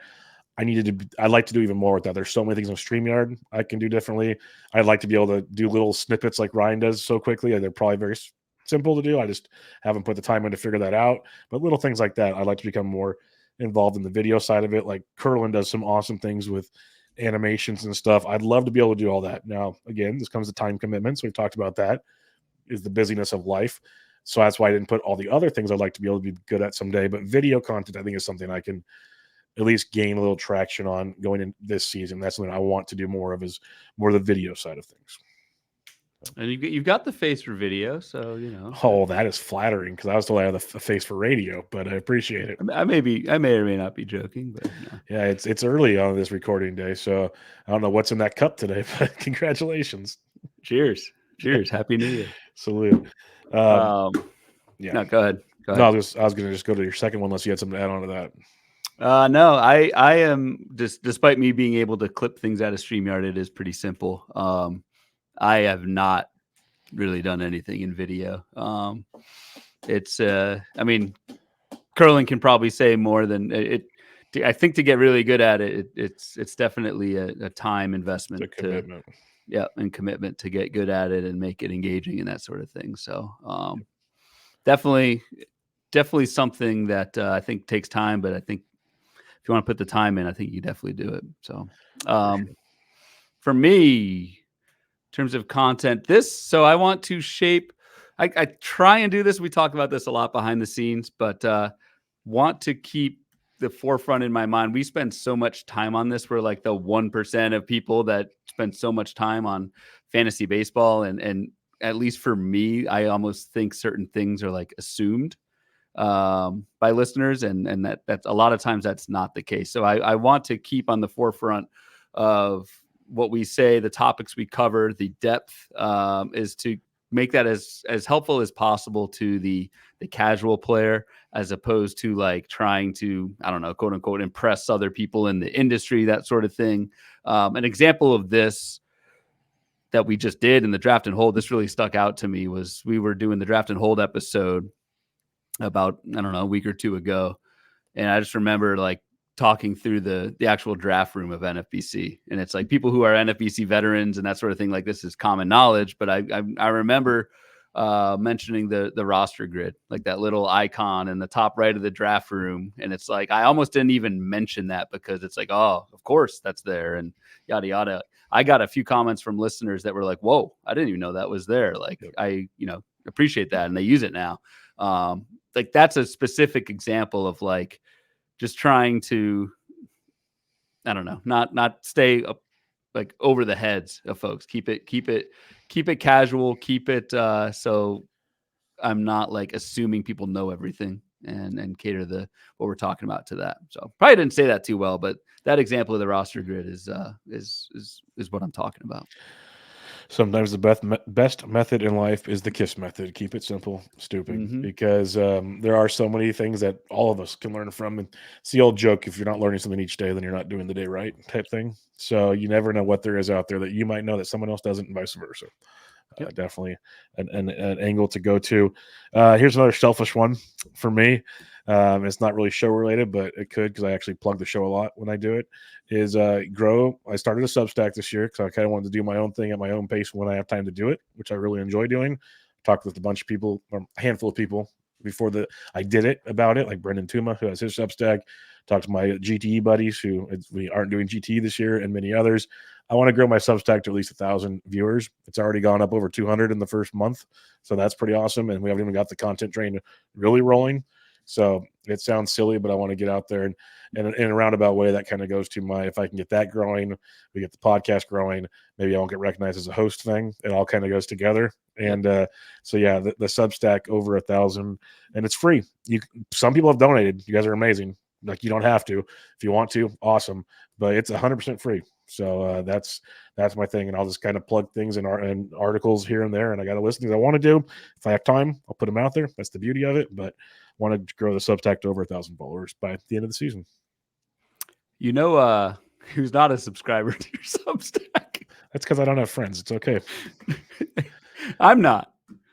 Speaker 1: I'd like to do even more with that. There's so many things on StreamYard I can do differently. I'd like to be able to do little snippets like Ryan does so quickly. And they're probably very simple to do. I just haven't put the time in to figure that out. But little things like that, I'd like to become more involved in the video side of it. Like Curlin does some awesome things with animations and stuff. I'd love to be able to do all that. Now, again, this comes to time commitments. We've talked about that, is the busyness of life. So that's why I didn't put all the other things I'd like to be able to be good at someday. But video content, I think, is something I can at least gain a little traction on going in this season. That's something I want to do more of, is more the video side of things.
Speaker 2: And you've got the face for video, so
Speaker 1: Oh, that is flattering, because I was told I have a face for radio, but I appreciate it.
Speaker 2: I may or may not be joking, but
Speaker 1: yeah, it's early on this recording day, so I don't know what's in that cup today, but congratulations.
Speaker 2: Cheers. Happy New Year.
Speaker 1: Salute.
Speaker 2: Yeah. No, go ahead.
Speaker 1: No, I was going to just go to your second one unless you had something to add on to that.
Speaker 2: No, I am just, despite me being able to clip things out of StreamYard, it is pretty simple. I have not really done anything in video. It's Curlin can probably say more than it. I think to get really good at it, it's definitely a time investment.
Speaker 1: It's a commitment.
Speaker 2: And commitment to get good at it and make it engaging and that sort of thing. So definitely something that I think takes time, but I think if you want to put the time in, I think you definitely do it. So for me, in terms of content, so I want to shape, I try and do this. We talk about this a lot behind the scenes, but want to keep the forefront in my mind. We spend so much time on this. We're like the 1% of people that spend so much time on fantasy baseball. And at least for me, I almost think certain things are like assumed by listeners. And that's a lot of times that's not the case. So I want to keep on the forefront of what we say, the topics we cover, the depth, is to make that as helpful as possible to the casual player, as opposed to like trying to, I don't know, quote unquote, impress other people in the industry, that sort of thing. An example of this that we just did in the draft and hold, this really stuck out to me, was we were doing the draft and hold episode about, I don't know, a week or two ago. And I just remember like talking through the actual draft room of NFBC. And it's like people who are NFBC veterans and that sort of thing, like this is common knowledge. But I remember mentioning the roster grid, like that little icon in the top right of the draft room. And it's like, I almost didn't even mention that because it's like, oh, of course that's there and yada, yada. I got a few comments from listeners that were like, whoa, I didn't even know that was there. Like, I, appreciate that. And they use it now. Like that's a specific example of like just trying to, I don't know, not stay up like over the heads of folks. Keep it casual. Keep it so I'm not like assuming people know everything and cater what we're talking about to that. So probably didn't say that too well, but that example of the roster grid is what I'm talking about.
Speaker 1: Sometimes the best method in life is the KISS method. Keep it simple, stupid, because there are so many things that all of us can learn from. And it's the old joke, if you're not learning something each day, then you're not doing the day right type thing. So you never know what there is out there that you might know that someone else doesn't, and vice versa. Definitely an angle to go to. Here's another selfish one for me. It's not really show related, but it could, because I actually plug the show a lot when I do it, is grow. I started a Substack this year because I kind of wanted to do my own thing at my own pace when I have time to do it, which I really enjoy doing. Talked with a bunch of people, or a handful of people before I did it about it, like Brendan Tuma, who has his Substack. Talked to my GTE buddies who we aren't doing GTE this year, and many others. I want to grow my Substack to at least 1,000 viewers. It's already gone up over 200 in the first month, so that's pretty awesome. And we haven't even got the content train really rolling. So it sounds silly, but I want to get out there, and in a roundabout way, that kind of goes to if I can get that growing, we get the podcast growing, maybe I won't get recognized as a host thing. It all kind of goes together. And so yeah, the Substack over 1,000, and it's free. Some people have donated. You guys are amazing. Like, you don't have to. If you want to, awesome. But it's 100% free. So that's my thing, and I'll just kind of plug things in articles here and there. And I got to listen to things I want to do. If I have time, I'll put them out there. That's the beauty of it. But I want to grow the Substack to over 1,000 followers by the end of the season.
Speaker 2: You know, who's not a subscriber to your Substack?
Speaker 1: That's because I don't have friends. It's okay.
Speaker 2: I'm not.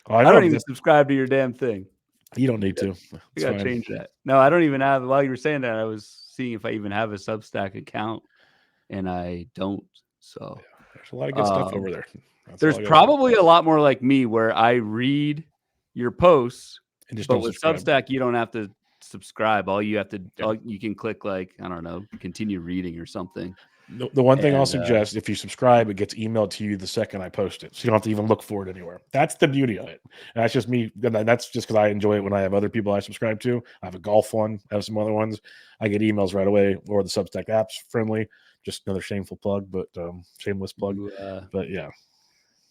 Speaker 1: Oh,
Speaker 2: I don't even subscribe to your damn thing.
Speaker 1: You don't need to.
Speaker 2: We gotta change that. No, I don't even have. While you were saying that, I was seeing if I even have a Substack account, and I don't. So
Speaker 1: there's a lot of good stuff over there.
Speaker 2: There's probably a lot more like me where I read your posts, but with Substack, you don't have to subscribe. All you have to, you can click like, I don't know, continue reading or something.
Speaker 1: The one thing I'll suggest, if you subscribe, it gets emailed to you the second I post it. So you don't have to even look for it anywhere. That's the beauty of it. And that's just me. That's just because I enjoy it when I have other people I subscribe to. I have a golf one. I have some other ones. I get emails right away, or the Substack app's friendly. Just another shameful plug, but shameless plug. But yeah.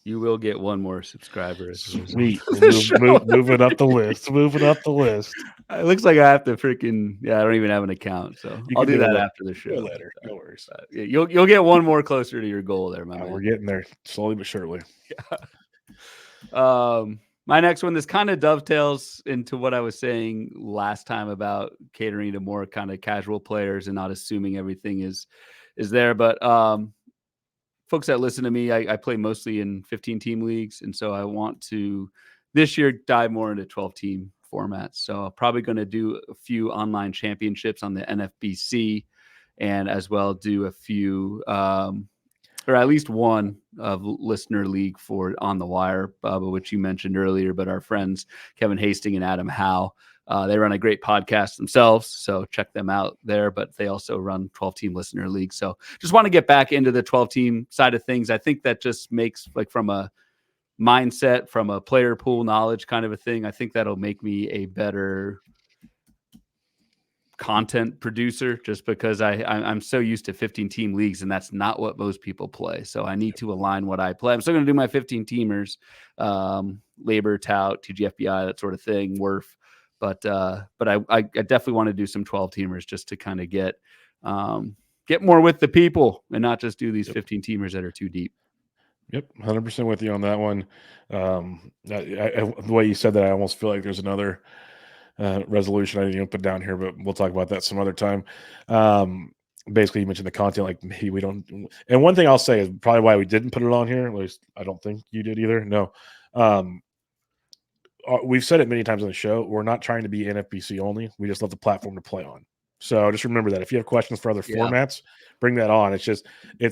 Speaker 2: You will get one more subscriber.
Speaker 1: Sweet. Moving up the list. Moving up the list.
Speaker 2: It looks like I have to freaking. Yeah, I don't even have an account, so I'll do that after the show.
Speaker 1: Later. No worries.
Speaker 2: You'll get one more closer to your goal there, my man.
Speaker 1: We're getting there slowly but surely.
Speaker 2: Yeah. My next one, this kind of dovetails into what I was saying last time about catering to more kind of casual players and not assuming everything is there, but folks that listen to me, I play mostly in 15-team leagues, and so I want to this year dive more into 12-team formats. So I'm probably going to do a few online championships on the NFBC, and as well do a few, or at least one of listener league for On the Wire, Bubba, which you mentioned earlier. But our friends Kevin Hastings and Adam Howe, they run a great podcast themselves, so check them out there. But they also run 12-team listener league. So just want to get back into the 12-team side of things. I think that just makes, like, from a mindset, from a player pool knowledge kind of a thing, I think that'll make me a better content producer, just because I'm so used to 15-team leagues, and that's not what most people play. So I need to align what I play. I'm still going to do my 15-teamers, labor, tout, TGFBI, that sort of thing, WRF. But I definitely want to do some 12-teamers just to kind of get more with the people and not just do these 15-teamers that are too deep.
Speaker 1: Yep, 100% with you on that one. The way you said that, I almost feel like there's another resolution I didn't even put down here, but we'll talk about that some other time. Basically, you mentioned the content, like maybe we don't. And one thing I'll say is probably why we didn't put it on here. At least I don't think you did either. No. We've said it many times on the show. We're not trying to be NFBC only. We just love the platform to play on. So just remember that if you have questions for other formats, bring that on. It's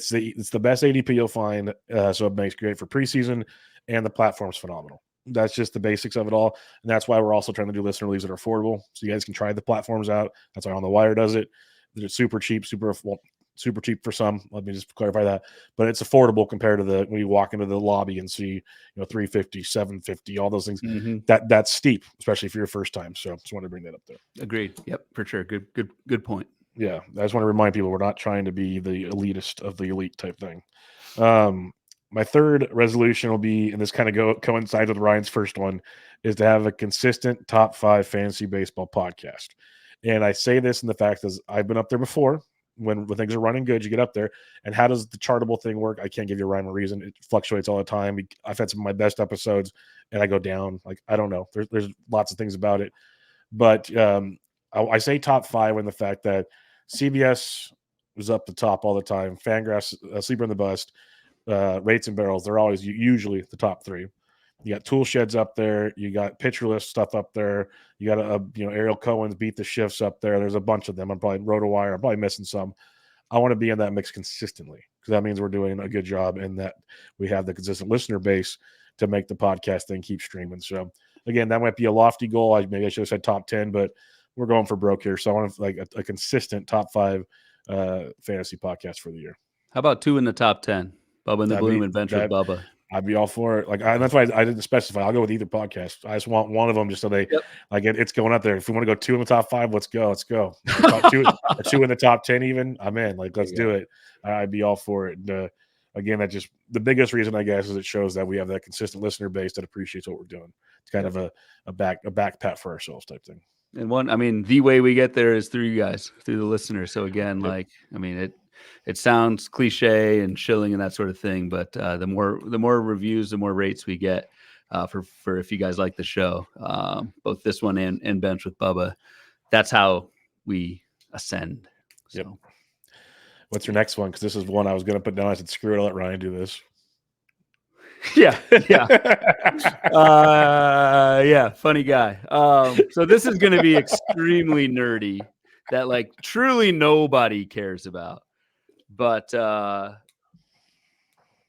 Speaker 1: the best ADP you'll find. So it makes great for preseason, and the platform's phenomenal. That's just the basics of it all. And that's why we're also trying to do listener leagues that are affordable. So you guys can try the platforms out. That's why On the Wire does it. They're super cheap, super cheap for some. Let me just clarify that. But it's affordable compared to when you walk into the lobby and see, $350, $750, all those things. Mm-hmm. That's steep, especially for your first time. So just want to bring that up there.
Speaker 2: Agreed. Yep, for sure. Good point.
Speaker 1: Yeah. I just want to remind people we're not trying to be the elitist of the elite type thing. My third resolution will be, and this kind of coincides with Ryan's first one, is to have a consistent top 5 fantasy baseball podcast. And I say this in the fact that I've been up there before. When things are running good, you get up there. And how does the chartable thing work? I can't give you a rime or reason. It fluctuates all the time. I've had some of my best episodes, and I go down. Like, I don't know. There's lots of things about it. But I say top 5 in the fact that CBS was up the top all the time. Fangraphs, Sleeper in the Bust, Rates and Barrels, they're always usually the top 3. You got Tool Sheds up there. You got Pitcher List stuff up there. You got Ariel Cohen's Beat the Shifts up there. There's a bunch of them. I'm probably RotoWire. I'm probably missing some. I want to be in that mix consistently, because that means we're doing a good job and that we have the consistent listener base to make the podcast thing keep streaming. So again, that might be a lofty goal. Maybe I should have said top 10, but we're going for broke here. So I want a consistent top 5 fantasy podcast for the year.
Speaker 2: How about 2 in the top 10? Bubba and the Bloom, Adventure with Bubba.
Speaker 1: I'd be all for it. That's why I didn't specify. I'll go with either podcast. I just want one of them, just so they it's going out there. If we want to go 2 in the top 5, let's go. 2 in the top 10, even I'm in. Let's do it. I'd be all for it. again, that just the biggest reason, I guess, is it shows that we have that consistent listener base that appreciates what we're doing. It's kind of a back pat for ourselves type thing.
Speaker 2: And the way we get there is through you guys, through the listeners. So again, it sounds cliche and shilling and that sort of thing, but the more reviews, the more rates we get for if you guys like the show, both this one and Bench with Bubba, that's how we ascend. So.
Speaker 1: Yep. What's your next one? Because this is one I was going to put down. I said, screw it, I'll let Ryan do this.
Speaker 2: Yeah. Funny guy. So this is going to be extremely nerdy that like truly nobody cares about, but I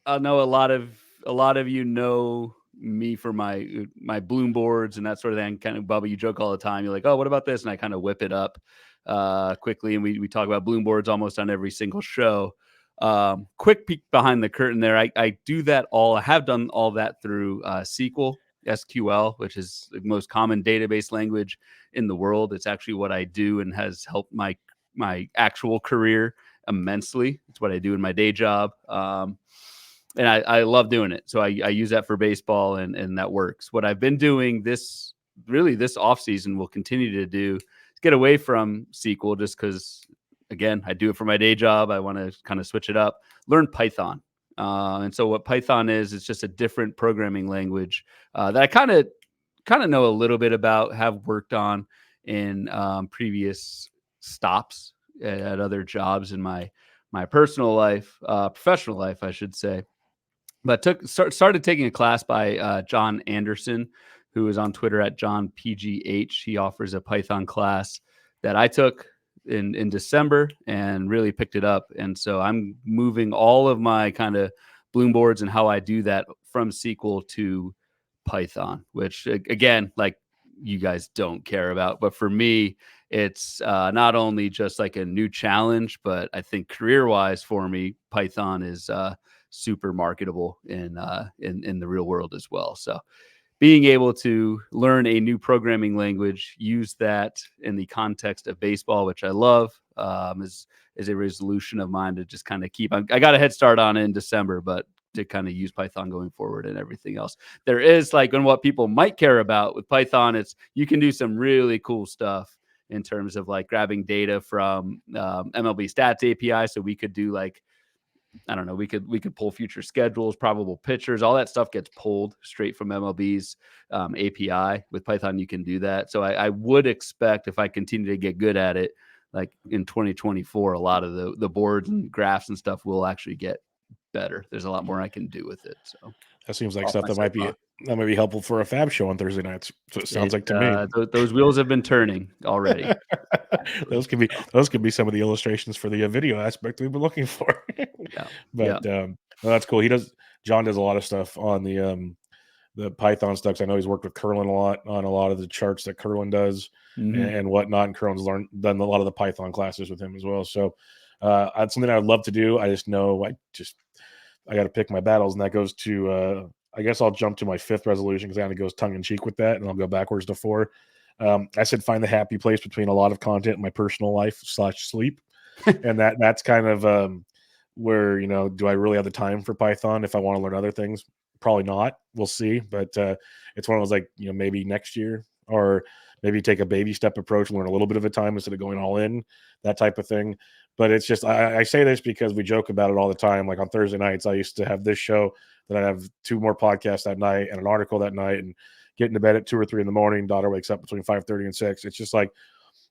Speaker 2: know a lot of you know me for my bloom boards and that sort of thing. Kind of, Bubba, you joke all the time. You're like, oh, what about this? And I kind of whip it up quickly, and we talk about bloom boards almost on every single show. Quick peek behind the curtain there. I do that all. I have done all that through SQL, which is the most common database language in the world. It's actually what I do and has helped my actual career immensely. It's what I do in my day job. And I love doing it. So I use that for baseball and that works. What I've been doing this off season will continue to do is get away from SQL just because, again, I do it for my day job. I want to kind of switch it up, learn Python. And so what Python is, it's just a different programming language that I kind of know a little bit about, have worked on in previous stops at other jobs in my personal life, professional life, I should say. But started taking a class by John Anderson, who is on Twitter at JohnPGH. He offers a Python class that I took in December and really picked it up. And so I'm moving all of my kind of bloom boards and how I do that from SQL to Python, which again, like you guys don't care about. But for me, it's not only just like a new challenge, but I think career-wise for me, Python is super marketable in the real world as well. So being able to learn a new programming language, use that in the context of baseball, which I love, is a resolution of mine to just kind of keep. I got a head start on it in December, but to kind of use Python going forward and everything else. There is like, and what people might care about with Python, it's you can do some really cool stuff in terms of like grabbing data from MLB Stats API. So we could do like, I don't know, we could pull future schedules, probable pitchers, all that stuff gets pulled straight from MLB's API. With Python, you can do that. So I would expect, if I continue to get good at it, like in 2024, a lot of the boards and graphs and stuff will actually get better. There's a lot more I can do with it. So
Speaker 1: that seems like stuff that might be helpful for a Fab show on Thursday nights. So it sounds like to me.
Speaker 2: Those wheels have been turning already.
Speaker 1: those could be some of the illustrations for the video aspect we've been looking for. But well, that's cool. John does a lot of stuff on the Python stuff. I know he's worked with Curlin a lot on a lot of the charts that Curlin does and whatnot. And Curlin's done a lot of the Python classes with him as well. So that's something I would love to do. I just know I got to pick my battles, and that goes to I guess I'll jump to my fifth resolution because it kind of goes tongue in cheek with that, and I'll go backwards to 4. I said find the happy place between a lot of content in my personal life / sleep, and that's kind of where, do I really have the time for Python if I want to learn other things? Probably not. We'll see, but it's one of those, like, maybe next year, or maybe take a baby step approach and learn a little bit of a time instead of going all in, that type of thing. But it's just, I say this because we joke about it all the time. Like on Thursday nights, I used to have this show, then I'd have 2 more podcasts that night and an article that night, and getting to bed at 2 or 3 in the morning. Daughter wakes up between 5:30 and 6. It's just like,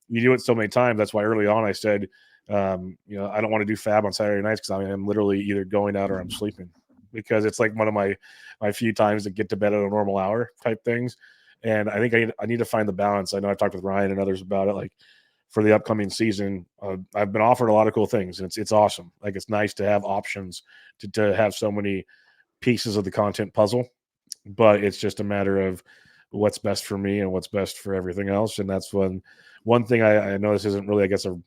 Speaker 1: you do it so many times. That's why early on I said, I don't want to do Fab on Saturday nights because I'm literally either going out or I'm sleeping, because it's like one of my few times to get to bed at a normal hour type things. And I think I need to find the balance. I know I've talked with Ryan and others about it. Like for the upcoming season, I've been offered a lot of cool things, and it's awesome. Like it's nice to have options to have so many pieces of the content puzzle, but it's just a matter of what's best for me and what's best for everything else. And that's one thing I know this isn't really, I guess, a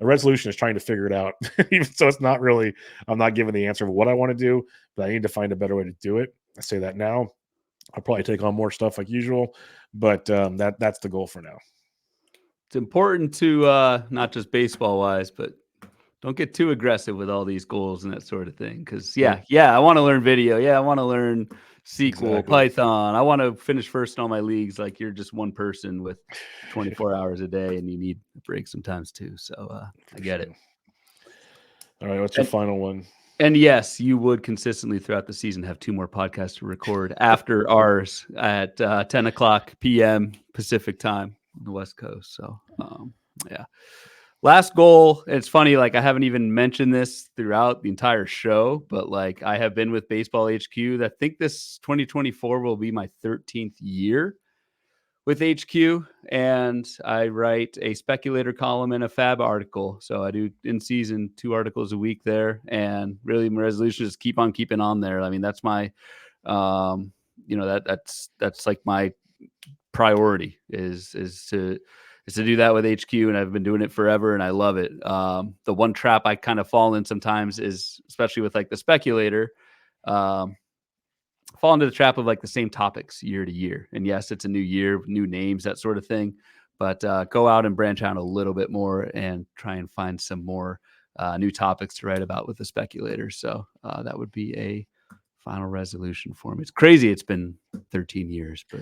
Speaker 1: resolution, is trying to figure it out. Even so, it's not really, I'm not giving the answer of what I want to do, but I need to find a better way to do it. I say that now. I'll probably take on more stuff like usual, but that's the goal for now.
Speaker 2: It's important to not just baseball wise, but Don't get too aggressive with all these goals and that sort of thing. Because yeah, I want to learn video. Yeah, I want to learn SQL, Python. I want to finish first in all my leagues. Like you're just one person with 24 hours a day, and you need a break sometimes too. So I get it.
Speaker 1: All right, what's your final one?
Speaker 2: And yes, you would consistently throughout the season have 2 more podcasts to record after ours at 10 o'clock p.m. Pacific time on the West Coast. So yeah. Last goal, it's funny, like I haven't even mentioned this throughout the entire show, but like I have been with Baseball HQ. I think this 2024 will be my 13th year with HQ, and I write a speculator column and a fab article. So I do in season 2 articles a week there, and really my resolution is keep on keeping on there. I mean, that's my, that's like my priority is to do that with HQ, and I've been doing it forever and I love it. The one trap I kind of fall in sometimes is, especially with like the speculator, fall into the trap of like the same topics year to year. And yes, it's a new year, new names, that sort of thing, but go out and branch out a little bit more and try and find some more new topics to write about with the speculator. So that would be a final resolution for me. It's crazy. It's been 13 years, but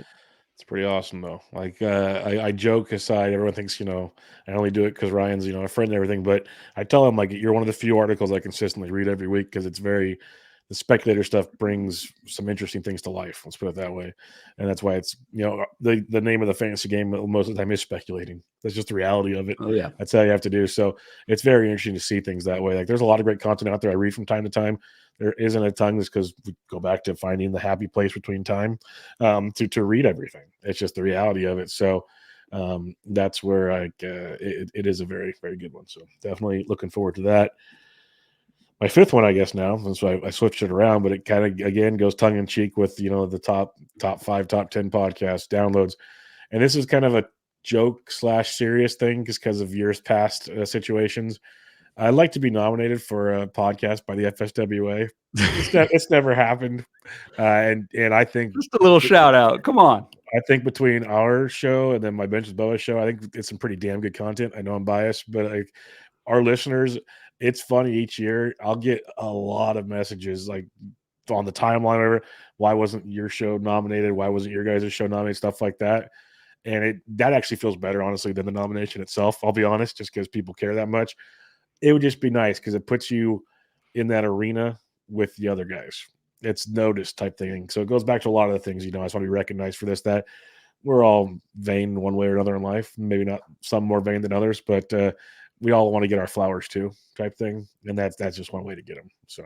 Speaker 1: it's pretty awesome though. Like I joke aside, everyone thinks, I only do it because Ryan's, a friend and everything. But I tell him like you're one of the few articles I consistently read every week because it's the speculator stuff brings some interesting things to life. Let's put it that way. And that's why it's, the name of the fantasy game most of the time is speculating. That's just the reality of it.
Speaker 2: Oh yeah.
Speaker 1: That's how you have to do. So it's very interesting to see things that way. Like there's a lot of great content out there I read from time to time. There isn't a ton just because we go back to finding the happy place between time to read everything. It's just the reality of it. So that's where it is a very, very good one. So definitely looking forward to that. My 5th one, I guess now, and so I switched it around, but it kind of again goes tongue in cheek with the top 5, top 10 podcast downloads, and this is kind of a joke / serious thing just because of years past situations. I'd like to be nominated for a podcast by the FSWA. It's never happened, and I think
Speaker 2: just a little shout out. Come on.
Speaker 1: I think between our show and then my Bench with Bubba show, I think it's some pretty damn good content. I know I'm biased, but our listeners, it's funny each year. I'll get a lot of messages like on the timeline or why wasn't your show nominated? Why wasn't your guys' show nominated? Stuff like that. And that actually feels better, honestly, than the nomination itself. I'll be honest, just because people care that much. It would just be nice because it puts you in that arena with the other guys. It's noticed type thing. So it goes back to a lot of the things, I just want to be recognized for this, that we're all vain one way or another in life. Maybe not some more vain than others, but we all want to get our flowers too, type thing. And that's just one way to get them. So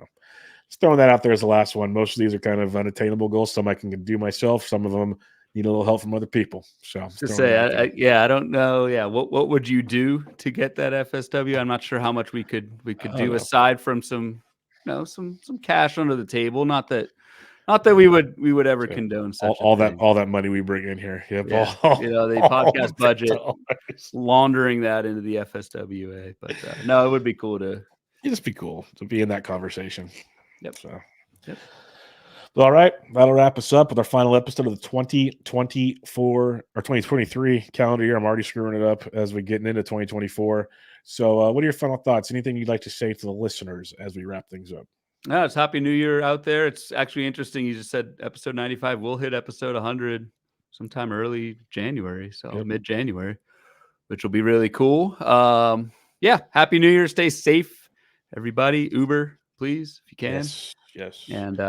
Speaker 1: just throwing that out there as the last one. Most of these are kind of unattainable goals. Some I can do myself. Some of them need a little help from other people. So
Speaker 2: to say, I don't know. Yeah. What would you do to get that FSW? I'm not sure how much we could do aside from some cash under the table. Not that we would ever condone such
Speaker 1: all that money we bring in here. Yep.
Speaker 2: Yeah. The podcast budget, laundering that into the FSWA. But no, it would be cool to.
Speaker 1: It'd just be cool to be in that conversation.
Speaker 2: Yep.
Speaker 1: So. Yep. All right, that'll wrap us up with our final episode of the 2024 or 2023 calendar year. I'm already screwing it up as we're getting into 2024. So what are your final thoughts? Anything you'd like to say to the listeners as we wrap things up?
Speaker 2: No, it's Happy New Year out there. It's actually interesting. You just said episode 95. We'll hit episode 100 sometime early January, so mid-January, which will be really cool. Yeah, Happy New Year. Stay safe, everybody. Uber, please, if you can.
Speaker 1: Yes.
Speaker 2: And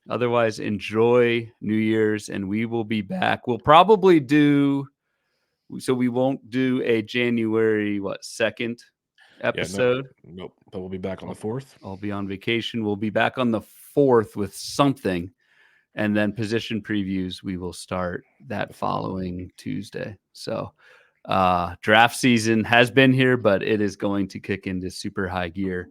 Speaker 2: otherwise, enjoy New Year's, and we will be back. We'll probably so we won't do a January 2nd episode.
Speaker 1: Nope. But we'll be back on the 4th.
Speaker 2: I'll be on vacation. We'll be back on the 4th with something, and then position previews we will start that following Tuesday. So draft season has been here, but it is going to kick into super high gear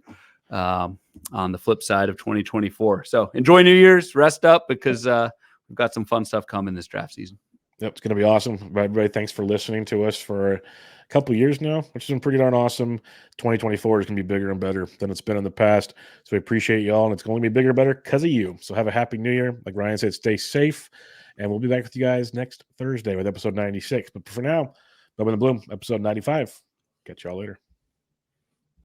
Speaker 2: on the flip side of 2024. So enjoy New Year's, rest up, because we've got some fun stuff coming this draft season.
Speaker 1: Yep, it's going to be awesome. Everybody, thanks for listening to us for a couple of years now, which has been pretty darn awesome. 2024 is going to be bigger and better than it's been in the past. So we appreciate y'all, and it's going to be bigger and better because of you. So have a happy New Year. Like Ryan said, stay safe, and we'll be back with you guys next Thursday with episode 96. But for now, Bubba and the Bloom, episode 95. Catch y'all later.